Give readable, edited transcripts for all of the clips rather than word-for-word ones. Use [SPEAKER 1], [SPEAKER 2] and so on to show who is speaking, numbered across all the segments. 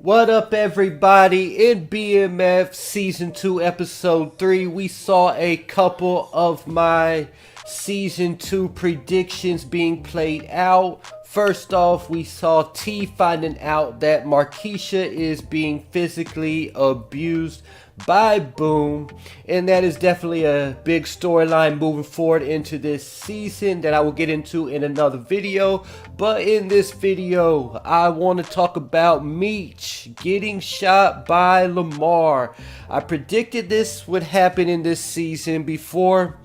[SPEAKER 1] What up, everybody? In BMF Season 2, Episode 3, we saw a couple of my Season 2 predictions being played out. First off, we saw T finding out that Markeisha is being physically abused by Boom, and that is definitely a big storyline moving forward into this season that I will get into in another video. But in this video, I want to talk about Meech getting shot by Lamar. I predicted this would happen in this season before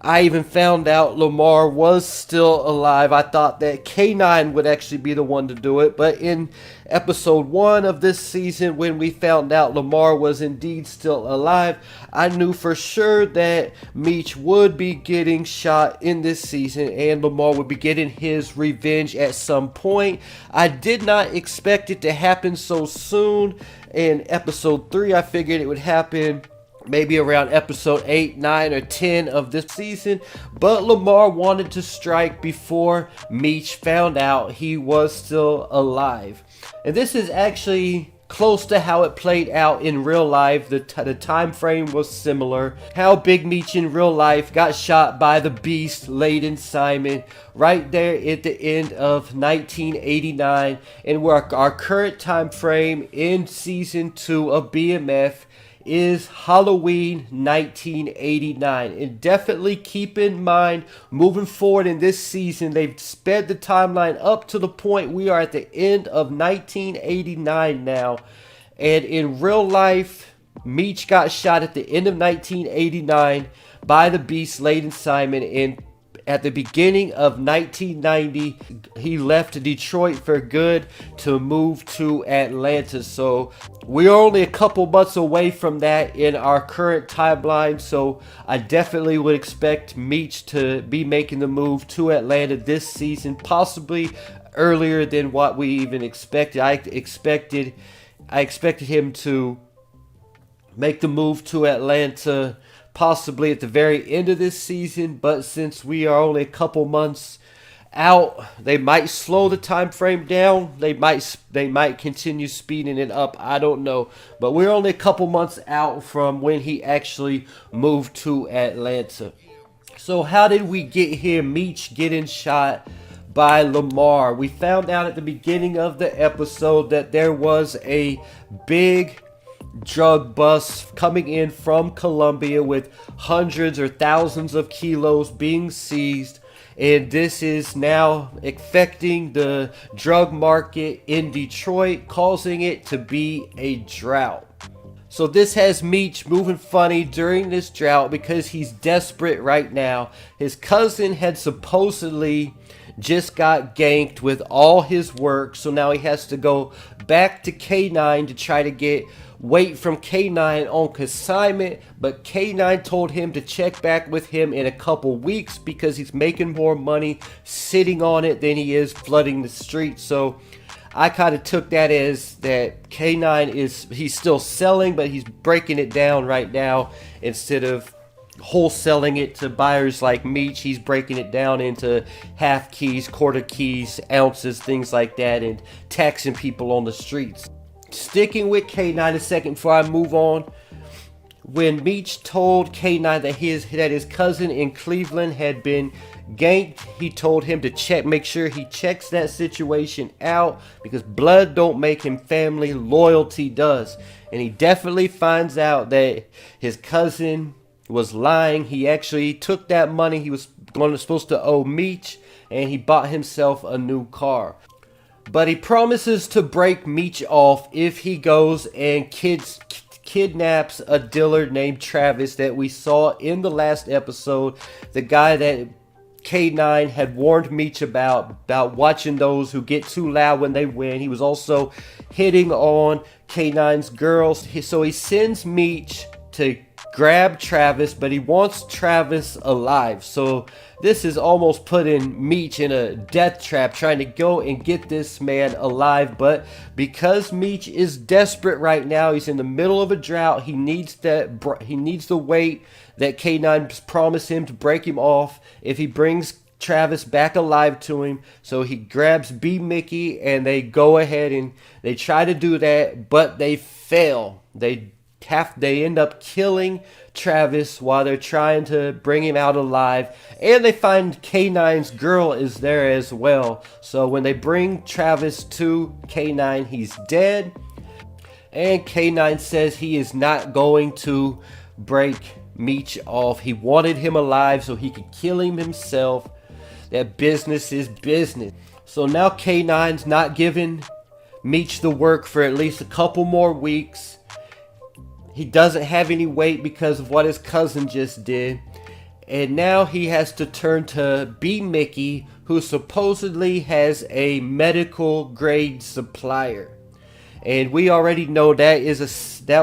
[SPEAKER 1] I even found out Lamar was still alive. I thought that K9 would actually be the one to do it. But in episode 1 of this season, when we found out Lamar was indeed still alive, I knew for sure that Meech would be getting shot in this season and Lamar would be getting his revenge at some point. I did not expect it to happen so soon. In episode 3, I figured it would happen maybe around episode 8, 9, or 10 of this season, but Lamar wanted to strike before Meech found out he was still alive. And this is actually close to how it played out in real life. The time frame was similar. How Big Meech in real life got shot by the beast Layden Simon right there at the end of 1989, and where our current time frame in season 2 of BMF is Halloween 1989. And definitely keep in mind, moving forward in this season, they've sped the timeline up to the point we are at the end of 1989 now. And in real life, Meech got shot at the end of 1989 by the beast Layden Simon, and at the beginning of 1990, he left Detroit for good to move to Atlanta. So we are only a couple months away from that in our current timeline. So I definitely would expect Meech to be making the move to Atlanta this season, possibly earlier than what we even expected. I expected him to make the move to Atlanta possibly at the very end of this season, but since we are only a couple months out, they might slow the time frame down. They might continue speeding it up. I don't know, but we're only a couple months out from when he actually moved to Atlanta. So how did we get here? Meech getting shot by Lamar. We found out at the beginning of the episode that there was a big drug bus coming in from Colombia with hundreds or thousands of kilos being seized, and this is now affecting the drug market in Detroit, causing it to be a drought. So this has Meech moving funny during this drought because he's desperate right now. His cousin had supposedly just got ganked with all his work, so now he has to go back to K9 to try to get weight from K9 on consignment, but K9 told him to check back with him in a couple weeks because he's making more money sitting on it than he is flooding the streets. So I kind of took that as that K9 he's still selling, but he's breaking it down right now. Instead of wholesaling it to buyers like Meech, he's breaking it down into half keys, quarter keys, ounces, things like that, and taxing people on the streets. Sticking with K9 a second before I move on. When Meech told K9 that his cousin in Cleveland had been ganked, he told him to make sure he checks that situation out, because blood don't make him family, loyalty does. And he definitely finds out that his cousin was lying. He actually took that money he was supposed to owe Meech, and he bought himself a new car. But he promises to break Meech off if he goes and kidnaps a dealer named Travis that we saw in the last episode. The guy that K9 had warned Meech about watching those who get too loud when they win. He was also hitting on K9's girls. So he sends Meech to grab Travis, but he wants Travis alive. So this is almost putting Meech in a death trap, trying to go and get this man alive. But because Meech is desperate right now, he's in the middle of a drought. He needs the weight that K9 promised him to break him off. If he brings Travis back alive to him. So he grabs B Mickie and they go ahead and they try to do that, but they fail. They end up killing Travis while they're trying to bring him out alive. And they find K9's girl is there as well. So when they bring Travis to K9, he's dead. And K9 says he is not going to break Meech off. He wanted him alive so he could kill him himself. That business is business. So now K9's not giving Meech the work for at least a couple more weeks. He doesn't have any weight because of what his cousin just did. And now he has to turn to B Mickie, who supposedly has a medical grade supplier. And we already know that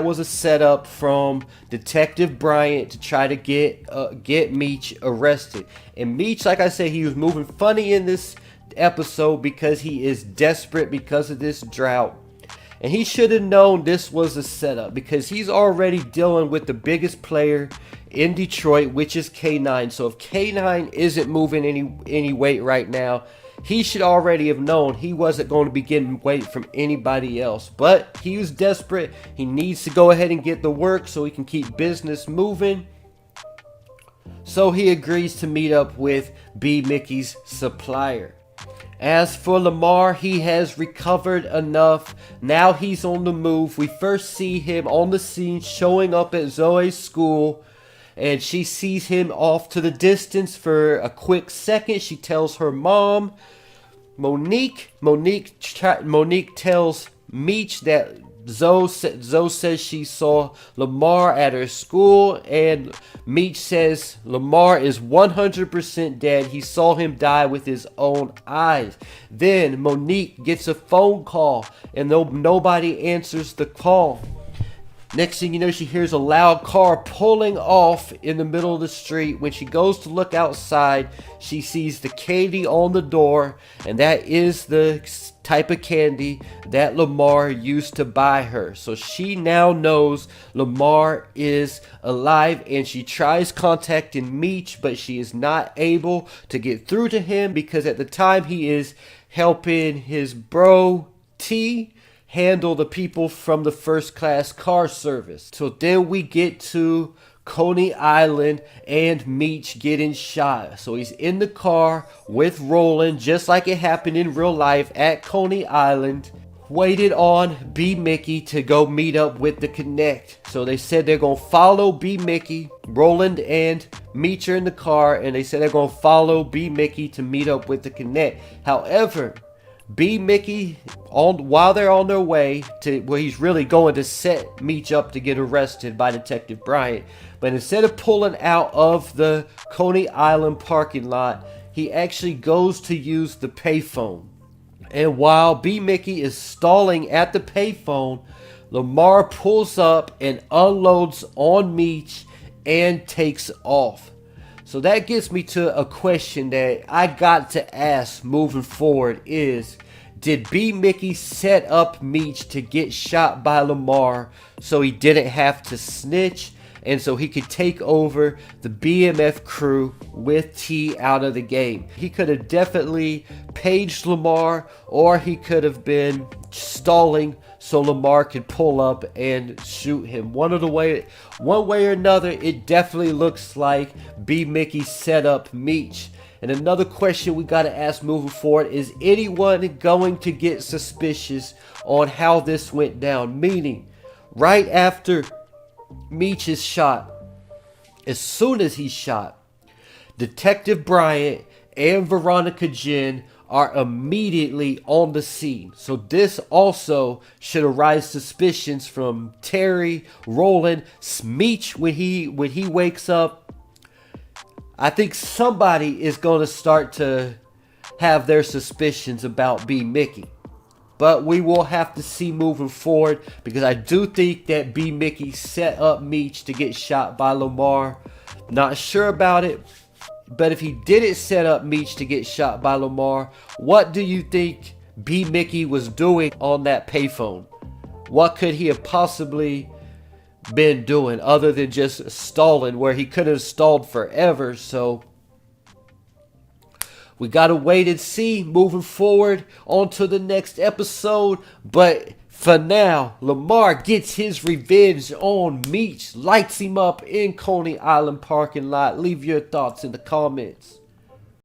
[SPEAKER 1] was a setup from Detective Bryant to try to get Meech arrested. And Meech, like I said, he was moving funny in this episode because he is desperate because of this drought. And he should have known this was a setup because he's already dealing with the biggest player in Detroit, which is K9. So if K9 isn't moving any weight right now, he should already have known he wasn't going to be getting weight from anybody else. But he was desperate. He needs to go ahead and get the work so he can keep business moving. So he agrees to meet up with B Mickie's supplier. As for Lamar, he has recovered enough. Now he's on the move. We first see him on the scene showing up at Zoe's school. And she sees him off to the distance for a quick second. She tells her mom, Monique tells Meech that Zoe says she saw Lamar at her school, and Meech says Lamar is 100% dead. He saw him die with his own eyes. Then Monique gets a phone call, and nobody answers the call. Next thing you know, she hears a loud car pulling off in the middle of the street. When she goes to look outside, she sees the candy on the door, and that is the type of candy that Lamar used to buy her. So she now knows Lamar is alive, and she tries contacting Meech, but she is not able to get through to him because at the time he is helping his bro T handle the people from the first class car service. So then we get to Coney Island and Meech getting shot. So he's in the car with Roland, just like it happened in real life at Coney Island. Waited on B Mickie to go meet up with the Connect. So they said they're going to follow B Mickie. Roland and Meech are in the car, and they said they're going to follow B Mickie to meet up with the Connect. However, B Mickie, while they're on their way to where he's really going to set Meech up to get arrested by Detective Bryant, but instead of pulling out of the Coney Island parking lot, he actually goes to use the payphone. And while B Mickie is stalling at the payphone, Lamar pulls up and unloads on Meech and takes off. So that gets me to a question that I got to ask moving forward is, did B Mickie set up Meech to get shot by Lamar so he didn't have to snitch and so he could take over the BMF crew with T out of the game? He could have definitely paged Lamar, or he could have been stalling so Lamar could pull up and shoot him. One way or another, it definitely looks like B Mickie set up Meech. And another question we got to ask moving forward, is anyone going to get suspicious on how this went down? Meaning, right after Meech is shot, as soon as he's shot, Detective Bryant and Veronica Jen are immediately on the scene. So this also should arise suspicions from Terry, Roland, Meech when he wakes up. I think somebody is going to start to have their suspicions about B Mickie. But we will have to see moving forward, because I do think that B Mickie set up Meech to get shot by Lamar. Not sure about it. But if he didn't set up Meech to get shot by Lamar, what do you think B Mickie was doing on that payphone? What could he have possibly been doing other than just stalling, where he could have stalled forever? So We gotta wait and see moving forward on to the next episode. But for now, Lamar gets his revenge on Meech, lights him up in Coney Island parking lot. Leave your thoughts in the comments.